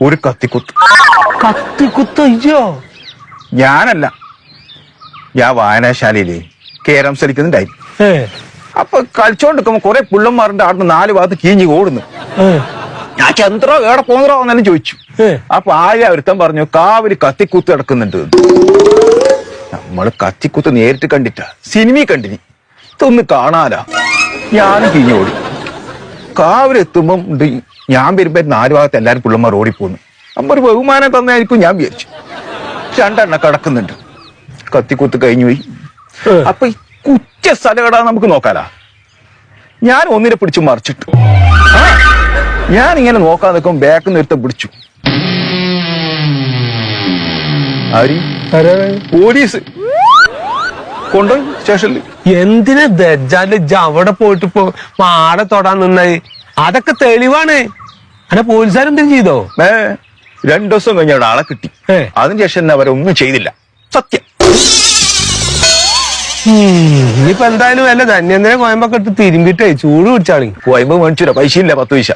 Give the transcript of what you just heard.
ഒരു കത്തിക്കുത്ത്. കത്തിക്കുത്ത്? അയ്യോ, ഞാനല്ല, ഞാൻ വായനാശാലയില് കേരം സലിക്കുന്നുണ്ടായി. അപ്പൊ കളിച്ചോണ്ടിരിക്കുമ്പോ കുറെ പിള്ളന്മാരുടെ ആടുന്ന് 4 ഭാഗത്ത് കീഞ്ഞ് ഓടുന്നു. ഞാൻ ചന്ദ്രോ എവിടെ പോന്നോ എന്നെല്ലാം ചോദിച്ചു. അപ്പൊ ഒരുത്തൻ പറഞ്ഞു കാവില് കത്തിക്കുത്ത് കിടക്കുന്നുണ്ട്. നമ്മള് കത്തിക്കുത്ത് നേരിട്ട് കണ്ടിട്ടാ, സിനിമ കണ്ടിനി, ഇതൊന്ന് കാണാലാ. ഞാനും കീഞ്ഞോടി. കാവിലെത്തുമ്പോ ഞാൻ വരുമ്പോ 4 ഭാഗത്ത് എല്ലാരും പിള്ളന്മാർ ഓടിപ്പോന്നു. നമ്മ ഒരു ബഹുമാനം തന്നായിരിക്കും ഞാൻ വിചാരിച്ചു. 2 എണ്ണം കിടക്കുന്നുണ്ട്. കത്തിക്കുത്ത് കഴിഞ്ഞു പോയി. അപ്പൊ ഈ കുറ്റ സ്ഥലകടാ നമുക്ക് നോക്കാലാ. ഞാൻ ഒന്നിനെ പിടിച്ചു മറിച്ചിട്ടു. ഞാൻ ഇങ്ങനെ നോക്കാൻ നിൽക്കും, ബാക്കിൽ നിന്ന് ഒരുത്തൻ പിടിച്ചു. പോലീസ് കൊണ്ടുപോയി സ്റ്റേഷനിൽ. എന്തിനാ ദജ്ജാല് അവിടെ പോയിട്ട് ഇപ്പൊ ആടെ തൊടാൻ നിന്നായി? അതൊക്കെ തെളിവാണ്. അല്ല പോലീസുകാരെന്തും ചെയ്തോ? 2 ദിവസം കഴിഞ്ഞ ആളെ കിട്ടി. അതിനുശേഷം അവരൊന്നും ചെയ്തില്ല. സത്യം. ഇനിയിപ്പോ എന്തായാലും വല്ല ധന്യന്തിനെ കോയമ്പൊക്കെ ഇട്ട് തിരുമ്പിട്ടേ ചൂട് പിടിച്ചാളി. കോയമ്പ് മേടിച്ചില്ല, പൈസ ഇല്ല, 10 പൈസ.